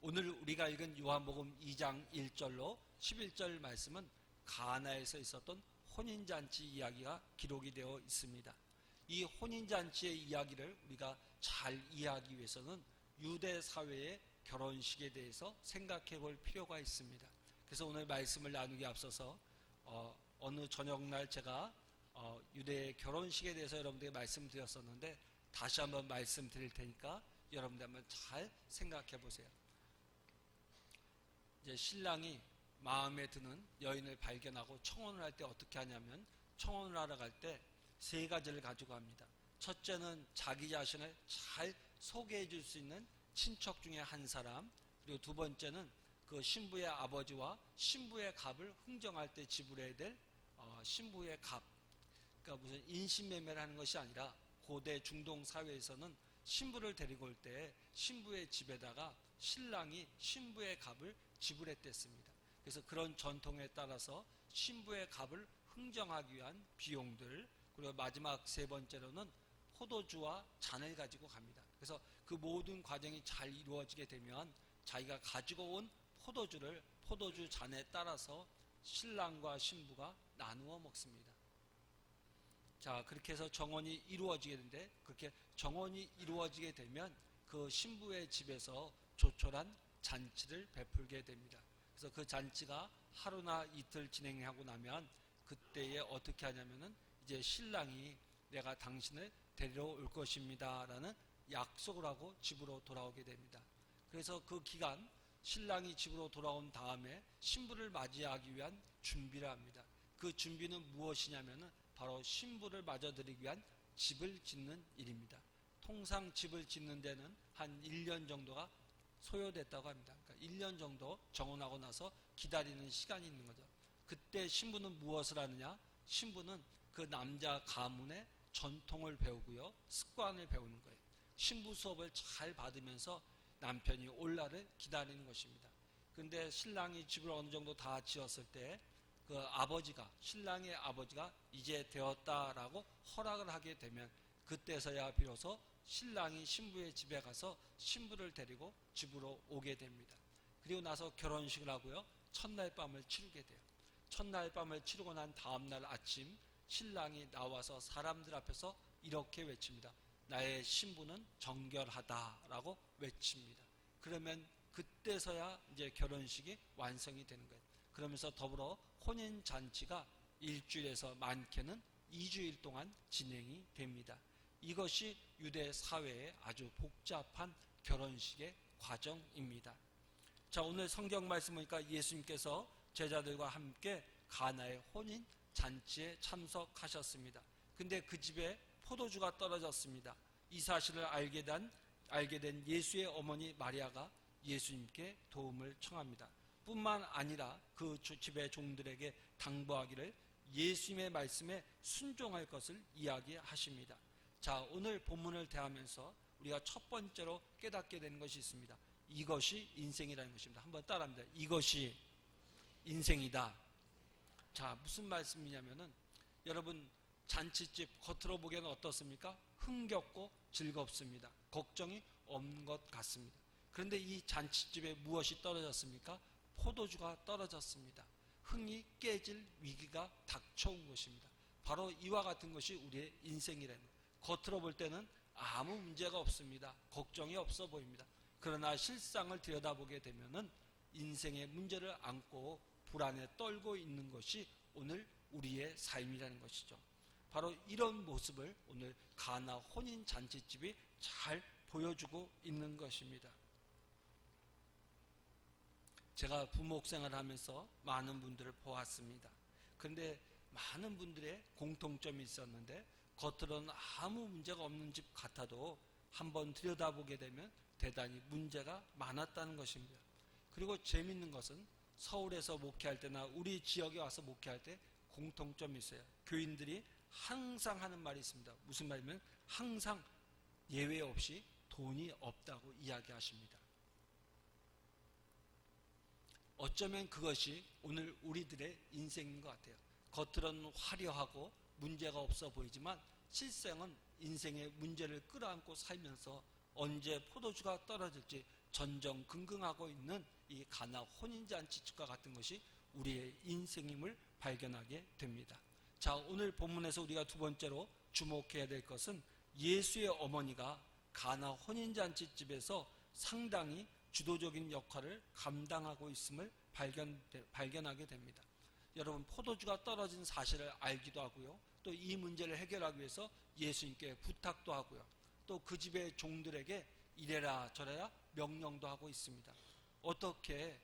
오늘 우리가 읽은 요한복음 2장 1절로 11절 말씀은 가나에서 있었던 혼인잔치 이야기가 기록이 되어 있습니다. 이 혼인잔치의 이야기를 우리가 잘 이해하기 위해서는 유대 사회의 결혼식에 대해서 생각해 볼 필요가 있습니다. 그래서 오늘 말씀을 나누기 앞서서 어느 저녁날 제가 유대의 결혼식에 대해서 여러분들에게 말씀드렸었는데 다시 한번 말씀드릴 테니까 여러분들 한번 잘 생각해 보세요. 이제 신랑이 마음에 드는 여인을 발견하고 청혼을 할 때 어떻게 하냐면 청혼을 하러 갈 때 세 가지를 가지고 갑니다. 첫째는 자기 자신을 잘 소개해 줄 수 있는 친척 중에 한 사람, 그리고 두 번째는 그 신부의 아버지와 신부의 값을 흥정할 때 지불해야 될 신부의 값. 그러니까 무슨 인신매매를 하는 것이 아니라 고대 중동 사회에서는 신부를 데리고 올 때 신부의 집에다가 신랑이 신부의 값을 지불했댔습니다. 그래서 그런 전통에 따라서 신부의 값을 흥정하기 위한 비용들, 그리고 마지막 세 번째로는 포도주와 잔을 가지고 갑니다. 그래서 그 모든 과정이 잘 이루어지게 되면 자기가 가지고 온 포도주를 포도주 잔에 따라서 신랑과 신부가 나누어 먹습니다. 자, 그렇게 해서 정혼이 이루어지게 되는데, 그렇게 정혼이 이루어지게 되면 그 신부의 집에서 조촐한 잔치를 베풀게 됩니다. 그래서 그 잔치가 하루나 이틀 진행하고 나면 그때에 어떻게 하냐면은 이제 신랑이 내가 당신을 데리러 올 것입니다 라는 약속을 하고 집으로 돌아오게 됩니다. 그래서 그 기간 신랑이 집으로 돌아온 다음에 신부를 맞이하기 위한 준비를 합니다. 그 준비는 무엇이냐면은 바로 신부를 맞아들이기 위한 집을 짓는 일입니다. 통상 집을 짓는 데는 한 1년 정도가 소요됐다고 합니다. 그러니까 1년 정도 정혼하고 나서 기다리는 시간이 있는 거죠. 그때 신부는 무엇을 하느냐? 신부는 그 남자 가문의 전통을 배우고요, 습관을 배우는 거예요. 신부 수업을 잘 받으면서 남편이 올 날을 기다리는 것입니다. 그런데 신랑이 집을 어느 정도 다 지었을 때 그 아버지가, 신랑의 아버지가 이제 되었다라고 허락을 하게 되면 그때서야 비로소 신랑이 신부의 집에 가서 신부를 데리고 집으로 오게 됩니다. 그리고 나서 결혼식을 하고요, 첫날 밤을 치르게 돼요. 첫날 밤을 치르고 난 다음날 아침 신랑이 나와서 사람들 앞에서 이렇게 외칩니다. 나의 신부는 정결하다라고 외칩니다. 그러면 그때서야 이제 결혼식이 완성이 되는 거예요. 그러면서 더불어 혼인잔치가 일주일에서 많게는 2주일 동안 진행이 됩니다. 이것이 유대 사회의 아주 복잡한 결혼식의 과정입니다. 자, 오늘 성경 말씀 보니까 예수님께서 제자들과 함께 가나의 혼인 잔치에 참석하셨습니다. 근데 그 집에 포도주가 떨어졌습니다. 이 사실을 알게 된 예수의 어머니 마리아가 예수님께 도움을 청합니다. 뿐만 아니라 그 집의 종들에게 당부하기를 예수님의 말씀에 순종할 것을 이야기하십니다. 자, 오늘 본문을 대하면서 우리가 첫 번째로 깨닫게 되는 것이 있습니다. 이것이 인생이라는 것입니다. 한번 따라합니다. 이것이 인생이다. 자, 무슨 말씀이냐면은 여러분 잔치집 겉으로 보기에는 어떻습니까? 흥겹고 즐겁습니다. 걱정이 없는 것 같습니다. 그런데 이 잔치집에 무엇이 떨어졌습니까? 포도주가 떨어졌습니다. 흥이 깨질 위기가 닥쳐온 것입니다. 바로 이와 같은 것이 우리의 인생이라는 거예요. 겉으로 볼 때는 아무 문제가 없습니다. 걱정이 없어 보입니다. 그러나 실상을 들여다보게 되면은 인생의 문제를 안고 불안에 떨고 있는 것이 오늘 우리의 삶이라는 것이죠. 바로 이런 모습을 오늘 가나 혼인 잔치집이 잘 보여주고 있는 것입니다. 제가 부목 생활을 하면서 많은 분들을 보았습니다. 그런데 많은 분들의 공통점이 있었는데 겉으로는 아무 문제가 없는 집 같아도 한번 들여다보게 되면 대단히 문제가 많았다는 것입니다. 그리고 재밌는 것은 서울에서 목회할 때나 우리 지역에 와서 목회할 때 공통점이 있어요. 교인들이 항상 하는 말이 있습니다. 무슨 말이냐면 항상 예외 없이 돈이 없다고 이야기하십니다. 어쩌면 그것이 오늘 우리들의 인생인 것 같아요. 겉으로는 화려하고 문제가 없어 보이지만 실상은 인생의 문제를 끌어안고 살면서 언제 포도주가 떨어질지 전전긍긍하고 있는 이 가나 혼인잔치집과 같은 것이 우리의 인생임을 발견하게 됩니다. 자, 오늘 본문에서 우리가 두 번째로 주목해야 될 것은 예수의 어머니가 가나 혼인잔치집에서 상당히 주도적인 역할을 감당하고 있음을 발견하게 됩니다. 여러분, 포도주가 떨어진 사실을 알기도 하고요, 또 이 문제를 해결하기 위해서 예수님께 부탁도 하고요, 또 그 집의 종들에게 이래라 저래라 명령도 하고 있습니다. 어떻게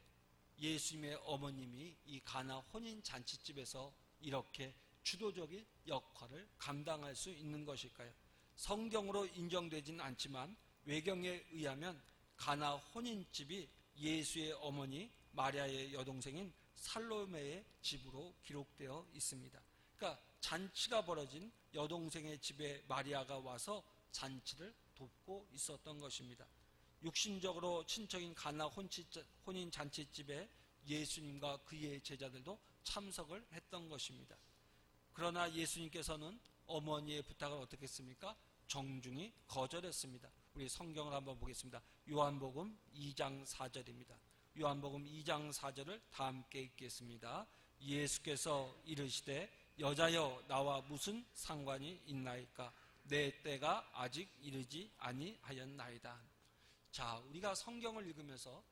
예수님의 어머님이 이 가나 혼인잔치집에서 이렇게 주도적인 역할을 감당할 수 있는 것일까요? 성경으로 인정되진 않지만 외경에 의하면 가나 혼인집이 예수의 어머니 마리아의 여동생인 살로메의 집으로 기록되어 있습니다. 그러니까 잔치가 벌어진 여동생의 집에 마리아가 와서 잔치를 돕고 있었던 것입니다. 육신적으로 친척인 가나 혼인 잔치집에 예수님과 그의 제자들도 참석을 했던 것입니다. 그러나 예수님께서는 어머니의 부탁을 어떻게 했습니까? 정중히 거절했습니다. 우리 성경을 한번 보겠습니다. 요한복음 2장 4절입니다. 요한복음 2장 4절을 다 함께 읽겠습니다. 예수께서 이르시되 여자여 나와 무슨 상관이 있나이까? 내 때가 아직 이르지 아니하였나이다. 자, 우리가 성경을 읽으면서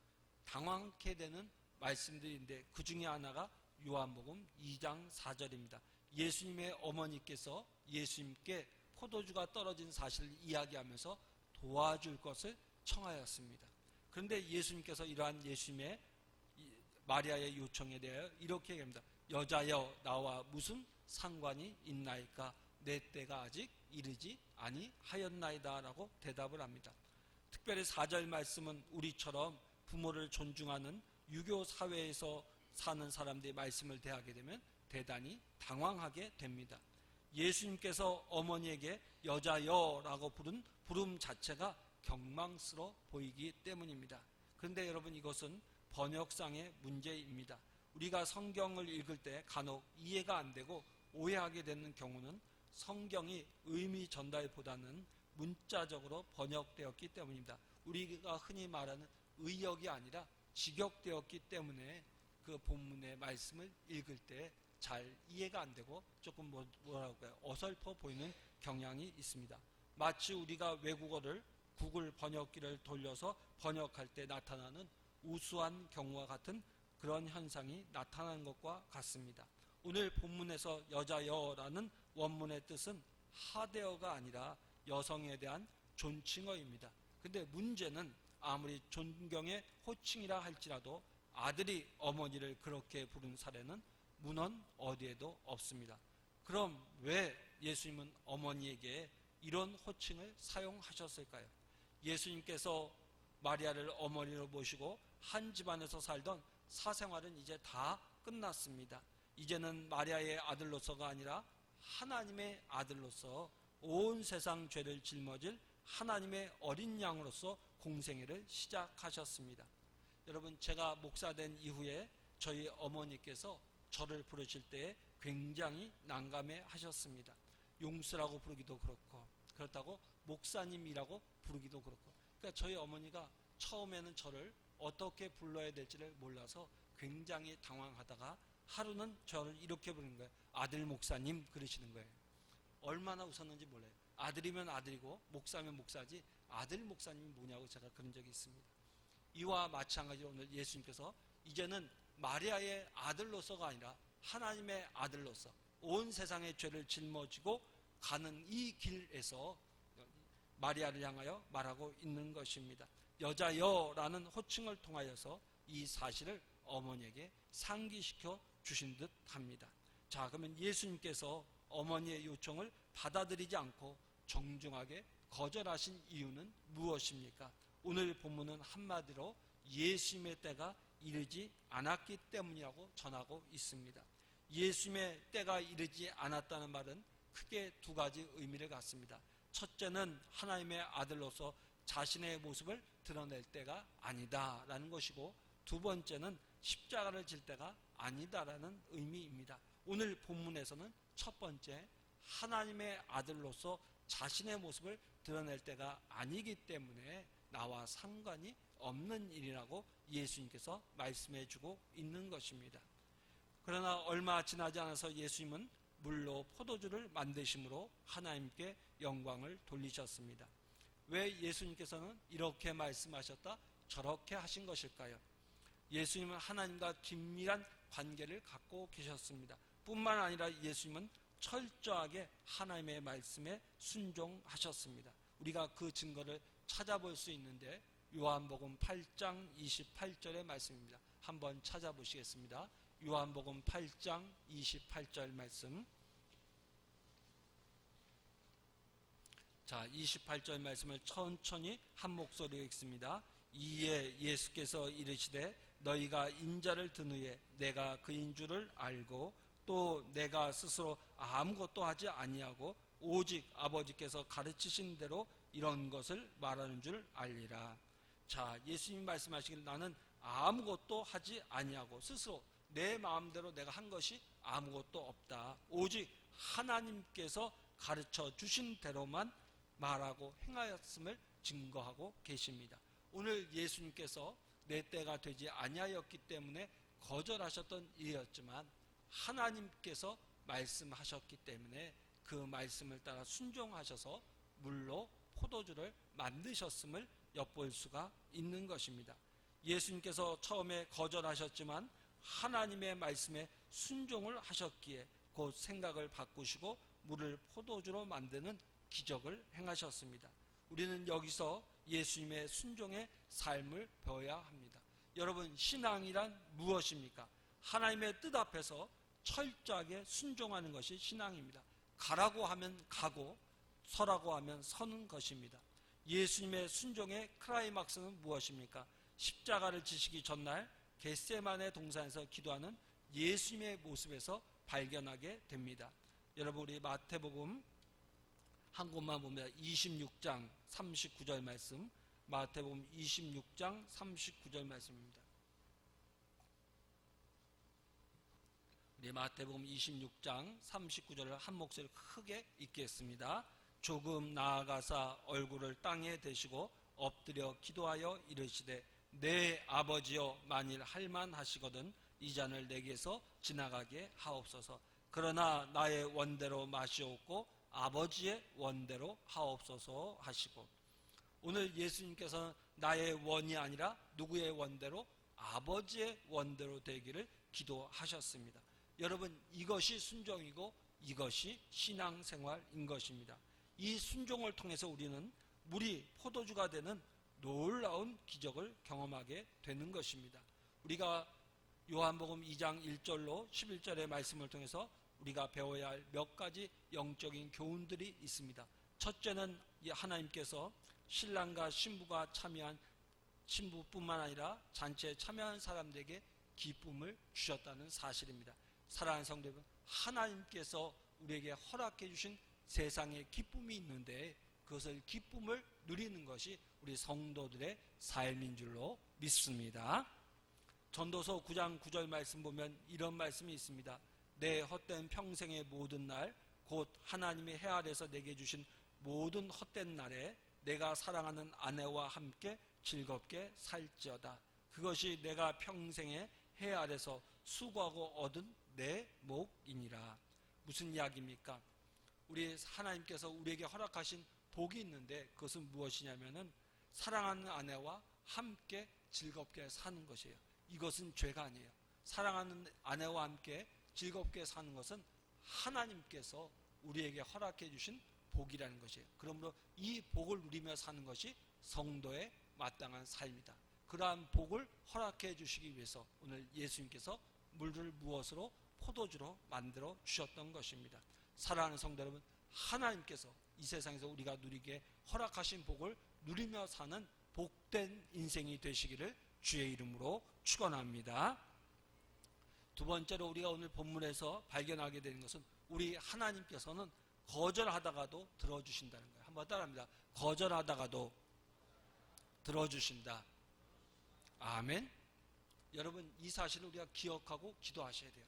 당황케 되는 말씀들인데 그 중에 하나가 요한복음 2장 4절입니다. 예수님의 어머니께서 예수님께 포도주가 떨어진 사실을 이야기하면서 도와줄 것을 청하였습니다. 그런데 예수님께서 이러한 예수님의 마리아의 요청에 대하여 이렇게 얘기합니다. 여자여 나와 무슨 상관이 있나이까? 내 때가 아직 이르지 아니하였나이다 라고 대답을 합니다. 특별히 4절 말씀은 우리처럼 부모를 존중하는 유교 사회에서 사는 사람들의 말씀을 대하게 되면 대단히 당황하게 됩니다. 예수님께서 어머니에게 여자여라고 부른 부름 자체가 경망스러워 보이기 때문입니다. 그런데 여러분, 이것은 번역상의 문제입니다. 우리가 성경을 읽을 때 간혹 이해가 안 되고 오해하게 되는 경우는 성경이 의미 전달보다는 문자적으로 번역되었기 때문입니다. 우리가 흔히 말하는 의역이 아니라 직역되었기 때문에 그 본문의 말씀을 읽을 때 잘 이해가 안 되고 조금 뭐라고 해요? 어설퍼 보이는 경향이 있습니다. 마치 우리가 외국어를 구글 번역기를 돌려서 번역할 때 나타나는 우수한 경우와 같은 그런 현상이 나타나는 것과 같습니다. 오늘 본문에서 여자여라는 원문의 뜻은 하대어가 아니라 여성에 대한 존칭어입니다. 근데 문제는 아무리 존경의 호칭이라 할지라도 아들이 어머니를 그렇게 부른 사례는 문헌 어디에도 없습니다. 그럼 왜 예수님은 어머니에게 이런 호칭을 사용하셨을까요? 예수님께서 마리아를 어머니로 모시고 한 집안에서 살던 사생활은 이제 다 끝났습니다. 이제는 마리아의 아들로서가 아니라 하나님의 아들로서 온 세상 죄를 짊어질 하나님의 어린 양으로서 공생애를 시작하셨습니다. 여러분, 제가 목사된 이후에 저희 어머니께서 저를 부르실 때 굉장히 난감해 하셨습니다. 용수라고 부르기도 그렇고, 그렇다고 목사님이라고 부르기도 그렇고. 그러니까 저희 어머니가 처음에는 저를 어떻게 불러야 될지를 몰라서 굉장히 당황하다가 하루는 저를 이렇게 부르는 거예요. 아들 목사님 그러시는 거예요. 얼마나 웃었는지 몰라요. 아들이면 아들이고 목사면 목사지 아들 목사님이 뭐냐고 제가 그런 적이 있습니다. 이와 마찬가지로 오늘 예수님께서 이제는 마리아의 아들로서가 아니라 하나님의 아들로서 온 세상의 죄를 짊어지고 가는 이 길에서 마리아를 향하여 말하고 있는 것입니다. 여자여라는 호칭을 통하여서 이 사실을 어머니에게 상기시켜 주신 듯 합니다. 자, 그러면 예수님께서 어머니의 요청을 받아들이지 않고 정중하게 거절하신 이유는 무엇입니까? 오늘 본문은 한마디로 예수님의 때가 이르지 않았기 때문이라고 전하고 있습니다. 예수님의 때가 이르지 않았다는 말은 크게 두 가지 의미를 갖습니다. 첫째는 하나님의 아들로서 자신의 모습을 드러낼 때가 아니다라는 것이고, 두 번째는 십자가를 질 때가 아니다라는 의미입니다. 오늘 본문에서는 첫 번째, 하나님의 아들로서 자신의 모습을 드러낼 때가 아니기 때문에 나와 상관이 없는 일이라고 예수님께서 말씀해 주고 있는 것입니다. 그러나 얼마 지나지 않아서 예수님은 물로 포도주를 만드심으로 하나님께 영광을 돌리셨습니다. 왜 예수님께서는 이렇게 말씀하셨다 저렇게 하신 것일까요? 예수님은 하나님과 긴밀한 관계를 갖고 계셨습니다. 뿐만 아니라 예수님은 철저하게 하나님의 말씀에 순종하셨습니다. 우리가 그 증거를 찾아볼 수 있는데 요한복음 8장 28절의 말씀입니다. 한번 찾아보시겠습니다. 요한복음 8장 28절 말씀. 자, 28절 말씀을 천천히 한 목소리로 읽습니다. 이에 예수께서 이르시되 너희가 인자를 든 후에 내가 그인 줄을 알고 또 내가 스스로 아무것도 하지 아니하고 오직 아버지께서 가르치신 대로 이런 것을 말하는 줄 알리라. 자, 예수님 말씀하시길 나는 아무것도 하지 아니하고 스스로 내 마음대로 내가 한 것이 아무것도 없다. 오직 하나님께서 가르쳐 주신 대로만 말하고 행하였음을 증거하고 계십니다. 오늘 예수님께서 내 때가 되지 아니하였기 때문에 거절하셨던 일이었지만 하나님께서 말씀하셨기 때문에 그 말씀을 따라 순종하셔서 물로 포도주를 만드셨음을 엿볼 수가 있는 것입니다. 예수님께서 처음에 거절하셨지만 하나님의 말씀에 순종을 하셨기에 곧 생각을 바꾸시고 물을 포도주로 만드는 기적을 행하셨습니다. 우리는 여기서 예수님의 순종의 삶을 배워야 합니다. 여러분, 신앙이란 무엇입니까? 하나님의 뜻 앞에서 철저하게 순종하는 것이 신앙입니다. 가라고 하면 가고 서라고 하면 서는 것입니다. 예수님의 순종의 클라이막스는 무엇입니까? 십자가를 지시기 전날 겟세마네 동산에서 기도하는 예수님의 모습에서 발견하게 됩니다. 여러분, 우리 마태복음 한 곳만 봅니다. 26장 39절 말씀, 마태복음 26장 39절 말씀입니다. 우리 마태복음 26장 39절을 한 목소리로 크게 읽겠습니다. 조금 나아가사 얼굴을 땅에 대시고 엎드려 기도하여 이르시되 내 아버지여 만일 할만하시거든 이 잔을 내게서 지나가게 하옵소서. 그러나 나의 원대로 마시옵고 아버지의 원대로 하옵소서 하시고, 오늘 예수님께서는 나의 원이 아니라 누구의 원대로? 아버지의 원대로 되기를 기도하셨습니다. 여러분, 이것이 순종이고 이것이 신앙생활인 것입니다. 이 순종을 통해서 우리는 물이 포도주가 되는 놀라운 기적을 경험하게 되는 것입니다. 우리가 요한복음 2장 1절로 11절의 말씀을 통해서 우리가 배워야 할 몇 가지 영적인 교훈들이 있습니다. 첫째는 하나님께서 신랑과 신부가 참여한 신부뿐만 아니라 잔치에 참여한 사람들에게 기쁨을 주셨다는 사실입니다. 사랑하는 성도 여러분, 하나님께서 우리에게 허락해 주신 세상에 기쁨이 있는데 그것을 기쁨을 누리는 것이 우리 성도들의 삶인 줄로 믿습니다. 전도서 9장 9절 말씀 보면 이런 말씀이 있습니다. 내 헛된 평생의 모든 날 곧 하나님의 해 아래서 내게 주신 모든 헛된 날에 내가 사랑하는 아내와 함께 즐겁게 살지어다. 그것이 내가 평생의 해 아래서 수고하고 얻은 내 목이니라. 무슨 이야기입니까? 우리 하나님께서 우리에게 허락하신 복이 있는데 그것은 무엇이냐면은 사랑하는 아내와 함께 즐겁게 사는 것이에요. 이것은 죄가 아니에요. 사랑하는 아내와 함께 즐겁게 사는 것은 하나님께서 우리에게 허락해 주신 복이라는 것이에요. 그러므로 이 복을 누리며 사는 것이 성도의 마땅한 삶이다. 그러한 복을 허락해 주시기 위해서 오늘 예수님께서 물을 무엇으로? 포도주로 만들어 주셨던 것입니다. 사랑하는 성도 여러분, 하나님께서 이 세상에서 우리가 누리게 허락하신 복을 누리며 사는 복된 인생이 되시기를 주의 이름으로 축원합니다. 두 번째로 우리가 오늘 본문에서 발견하게 되는 것은 우리 하나님께서는 거절하다가도 들어주신다는 거예요. 한번 따라합니다. 거절하다가도 들어주신다. 아멘. 여러분, 이 사실을 우리가 기억하고 기도하셔야 돼요.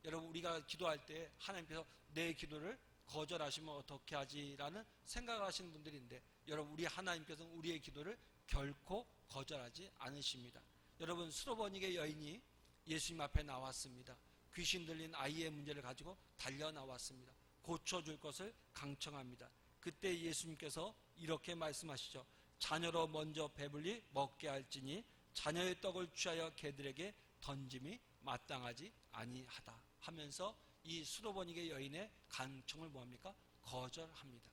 여러분, 우리가 기도할 때 하나님께서 내 기도를 거절하시면 어떻게 하지라는 생각을 하시는 분들인데, 여러분, 우리 하나님께서는 우리의 기도를 결코 거절하지 않으십니다. 여러분, 수로버니게 여인이 예수님 앞에 나왔습니다. 귀신 들린 아이의 문제를 가지고 달려 나왔습니다. 고쳐줄 것을 강청합니다. 그때 예수님께서 이렇게 말씀하시죠. 자녀로 먼저 배불리 먹게 할지니 자녀의 떡을 취하여 개들에게 던짐이 마땅하지 아니하다 하면서 이 수로버니게 여인의 간청을 뭐합니까? 거절합니다.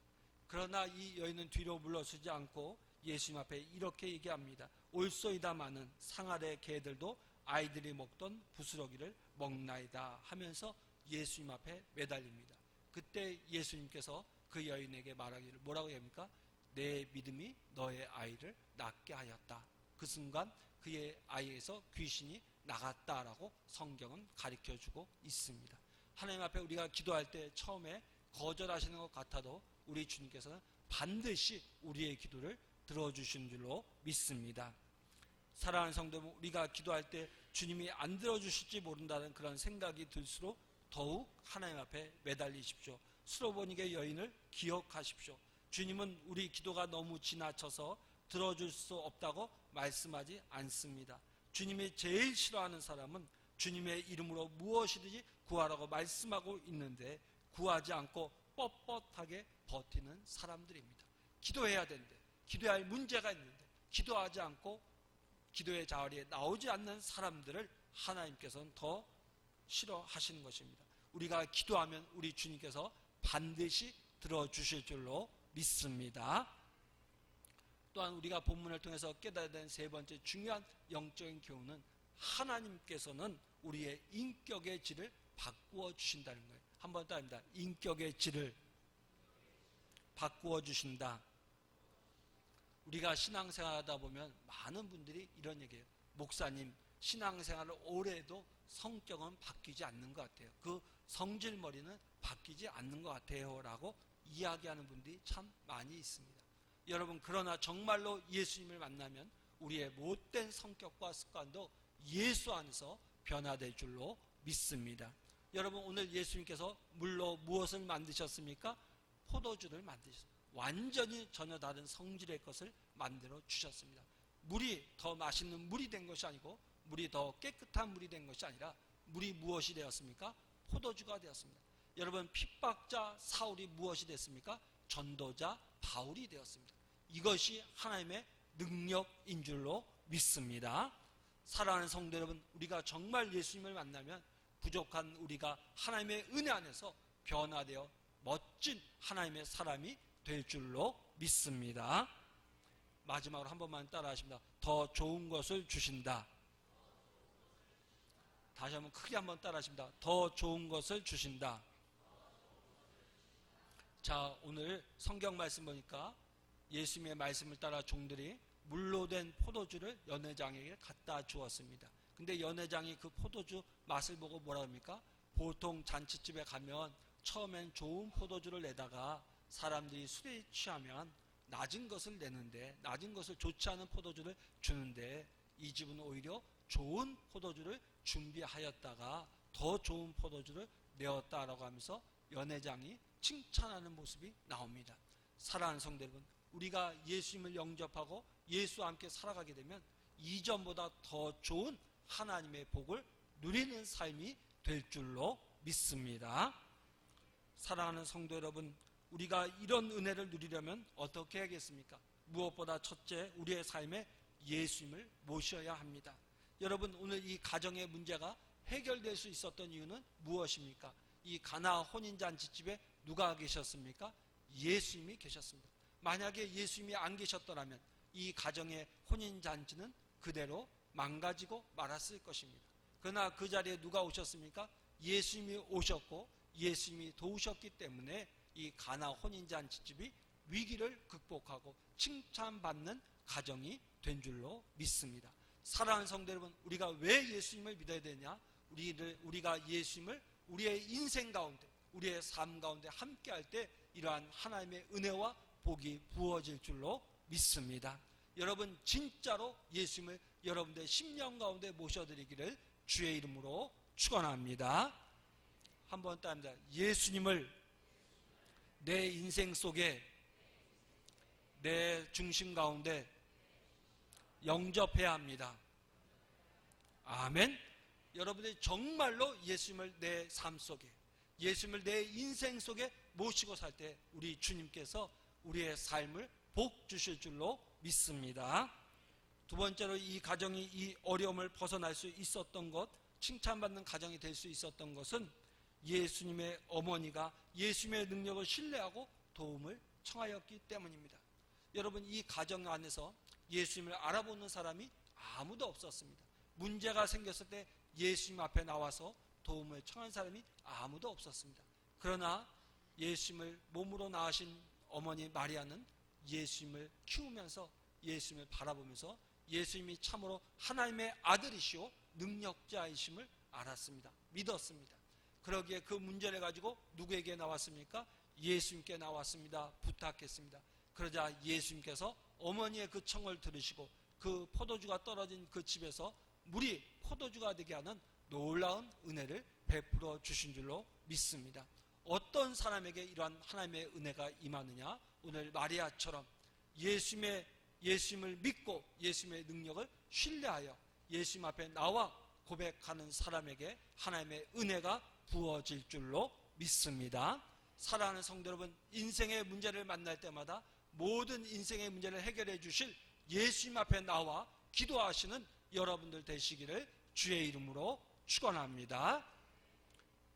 그러나 이 여인은 뒤로 물러서지 않고 예수님 앞에 이렇게 얘기합니다. 올소이다마는 상 아래 개들도 아이들이 먹던 부스러기를 먹나이다 하면서 예수님 앞에 매달립니다. 그때 예수님께서 그 여인에게 말하기를 뭐라고 합니까? 내 믿음이 너의 아이를 낫게 하였다. 그 순간 그의 아이에서 귀신이 나갔다라고 성경은 가르쳐주고 있습니다. 하나님 앞에 우리가 기도할 때 처음에 거절하시는 것 같아도 우리 주님께서는 반드시 우리의 기도를 들어주신 줄로 믿습니다. 사랑하는 성도 여러분, 우리가 기도할 때 주님이 안 들어주실지 모른다는 그런 생각이 들수록 더욱 하나님 앞에 매달리십시오. 수로보니게 여인을 기억하십시오. 주님은 우리 기도가 너무 지나쳐서 들어줄 수 없다고 말씀하지 않습니다. 주님이 제일 싫어하는 사람은 주님의 이름으로 무엇이든지 구하라고 말씀하고 있는데 구하지 않고 뻣뻣하게 버티는 사람들입니다. 기도해야 되는데, 기도할 문제가 있는데 기도하지 않고 기도의 자리에 나오지 않는 사람들을 하나님께서는 더 싫어하시는 것입니다. 우리가 기도하면 우리 주님께서 반드시 들어주실 줄로 믿습니다. 또한 우리가 본문을 통해서 깨달아야 되는 세 번째 중요한 영적인 교훈은 하나님께서는 우리의 인격의 질을 바꾸어 주신다는 거예요. 한 번 더 합니다. 인격의 질을 바꾸어 주신다. 우리가 신앙생활하다 보면 많은 분들이 이런 얘기해요. 목사님, 신앙생활을 오래 해도 성격은 바뀌지 않는 것 같아요. 그 성질머리는 바뀌지 않는 것 같아요 라고 이야기하는 분들이 참 많이 있습니다. 여러분, 그러나 정말로 예수님을 만나면 우리의 못된 성격과 습관도 예수 안에서 변화될 줄로 믿습니다. 여러분, 오늘 예수님께서 물로 무엇을 만드셨습니까? 포도주를 만드셨습니다. 완전히 전혀 다른 성질의 것을 만들어 주셨습니다. 물이 더 맛있는 물이 된 것이 아니고 물이 더 깨끗한 물이 된 것이 아니라 물이 무엇이 되었습니까? 포도주가 되었습니다. 여러분, 핍박자 사울이 무엇이 됐습니까? 전도자 바울이 되었습니다. 이것이 하나님의 능력인 줄로 믿습니다. 사랑하는 성도 여러분, 우리가 정말 예수님을 만나면 부족한 우리가 하나님의 은혜 안에서 변화되어 멋진 하나님의 사람이 될 줄로 믿습니다. 마지막으로 한 번만 따라 하십니다. 더 좋은 것을 주신다. 다시 한번 크게 한번 따라 하십니다. 더 좋은 것을 주신다. 자, 오늘 성경 말씀 보니까 예수님의 말씀을 따라 종들이 물로 된 포도주를 연회장에게 갖다 주었습니다. 근데 연회장이 그 포도주 맛을 보고 뭐라 합니까? 보통 잔치집에 가면 처음엔 좋은 포도주를 내다가 사람들이 술에 취하면 낮은 것을 내는데, 낮은 것을 좋지 않은 포도주를 주는데 이 집은 오히려 좋은 포도주를 준비하였다가 더 좋은 포도주를 내었다라고 하면서 연회장이 칭찬하는 모습이 나옵니다. 사랑하는 성도 여러분, 우리가 예수님을 영접하고 예수와 함께 살아가게 되면 이전보다 더 좋은 하나님의 복을 누리는 삶이 될 줄로 믿습니다. 사랑하는 성도 여러분, 우리가 이런 은혜를 누리려면 어떻게 해야겠습니까? 무엇보다 첫째, 우리의 삶에 예수님을 모셔야 합니다. 여러분, 오늘 이 가정의 문제가 해결될 수 있었던 이유는 무엇입니까? 이 가나 혼인잔치집에 누가 계셨습니까? 예수님이 계셨습니다. 만약에 예수님이 안 계셨더라면 이 가정의 혼인잔치는 그대로 망가지고 말았을 것입니다. 그러나 그 자리에 누가 오셨습니까? 예수님이 오셨고 예수님이 도우셨기 때문에 이 가나 혼인잔치집이 위기를 극복하고 칭찬받는 가정이 된 줄로 믿습니다. 사랑하는 성도 여러분, 우리가 왜 예수님을 믿어야 되냐? 우리가 예수님을 우리의 인생 가운데, 우리의 삶 가운데 함께 할 때 이러한 하나님의 은혜와 복이 부어질 줄로 믿습니다. 여러분, 진짜로 예수님을 여러분들의 심령 가운데 모셔드리기를 주의 이름으로 축원합니다. 한번 따릅니다. 예수님을 내 인생 속에, 내 중심 가운데 영접해야 합니다. 아멘. 여러분들이 정말로 예수님을 내 삶 속에, 예수님을 내 인생 속에 모시고 살 때 우리 주님께서 우리의 삶을 복 주실 줄로 믿습니다. 두 번째로 이 가정이 이 어려움을 벗어날 수 있었던 것, 칭찬받는 가정이 될 수 있었던 것은 예수님의 어머니가 예수님의 능력을 신뢰하고 도움을 청하였기 때문입니다. 여러분, 이 가정 안에서 예수님을 알아보는 사람이 아무도 없었습니다. 문제가 생겼을 때 예수님 앞에 나와서 도움을 청한 사람이 아무도 없었습니다. 그러나 예수님을 몸으로 낳으신 어머니 마리아는 예수님을 키우면서, 예수님을 바라보면서 예수님이 참으로 하나님의 아들이시오 능력자이심을 알았습니다. 믿었습니다. 그러기에 그 문제를 가지고 누구에게 나왔습니까? 예수님께 나왔습니다. 부탁했습니다. 그러자 예수님께서 어머니의 그 청을 들으시고 그 포도주가 떨어진 그 집에서 물이 포도주가 되게 하는 놀라운 은혜를 베풀어 주신 줄로 믿습니다. 어떤 사람에게 이러한 하나님의 은혜가 임하느냐? 오늘 마리아처럼 예수님을 믿고 예수님의 능력을 신뢰하여 예수님 앞에 나와 고백하는 사람에게 하나님의 은혜가 부어질 줄로 믿습니다. 사랑하는 성도 여러분, 인생의 문제를 만날 때마다 모든 인생의 문제를 해결해 주실 예수님 앞에 나와 기도하시는 여러분들 되시기를 주의 이름으로 축원합니다.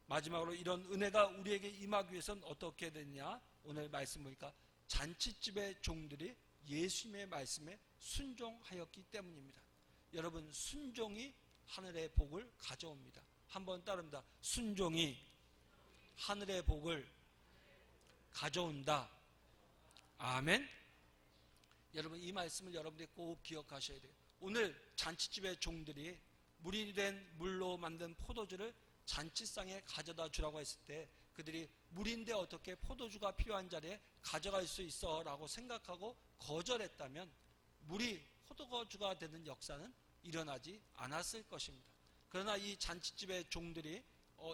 마지막으로 이런 은혜가 우리에게 임하기 위해서는 어떻게 되느냐? 오늘 말씀 보니까 잔치집의 종들이 예수님의 말씀에 순종하였기 때문입니다. 여러분, 순종이 하늘의 복을 가져옵니다. 한번 따릅니다. 순종이 하늘의 복을 가져온다. 아멘. 여러분, 이 말씀을 여러분들이 꼭 기억하셔야 돼요. 오늘 잔치집의 종들이 물이 된 물로 만든 포도주를 잔치상에 가져다 주라고 했을 때 그들이 물인데 어떻게 포도주가 필요한 자리에 가져갈 수 있어 라고 생각하고 거절했다면 물이 포도주가 되는 역사는 일어나지 않았을 것입니다. 그러나 이 잔치집의 종들이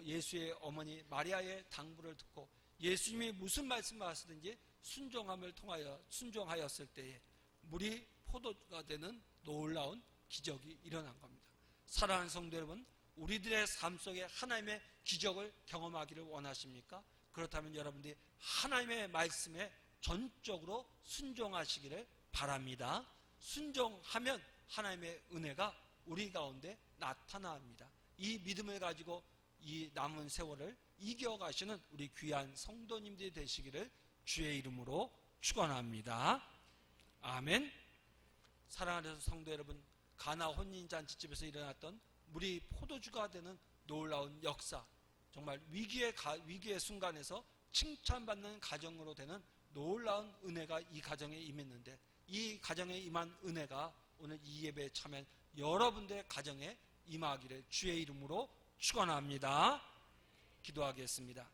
예수의 어머니 마리아의 당부를 듣고 예수님이 무슨 말씀을 하시든지 순종함을 통하여 순종하였을 때에 물이 포도주가 되는 놀라운 기적이 일어난 겁니다. 사랑하는 성도 여러분, 우리들의 삶 속에 하나님의 기적을 경험하기를 원하십니까? 그렇다면 여러분들이 하나님의 말씀에 전적으로 순종하시기를 바랍니다. 순종하면 하나님의 은혜가 우리 가운데 나타납니다. 이 믿음을 가지고 이 남은 세월을 이겨가시는 우리 귀한 성도님들이 되시기를 주의 이름으로 축원합니다. 아멘. 사랑하는 성도 여러분, 가나 혼인잔치집에서 일어났던 물이 포도주가 되는 놀라운 역사, 정말 위기의 순간에서 칭찬받는 가정으로 되는 놀라운 은혜가 이 가정에 임했는데, 이 가정에 임한 은혜가 오늘 이 예배에 참여한 여러분들의 가정에 임하기를 주의 이름으로 축원합니다. 기도하겠습니다.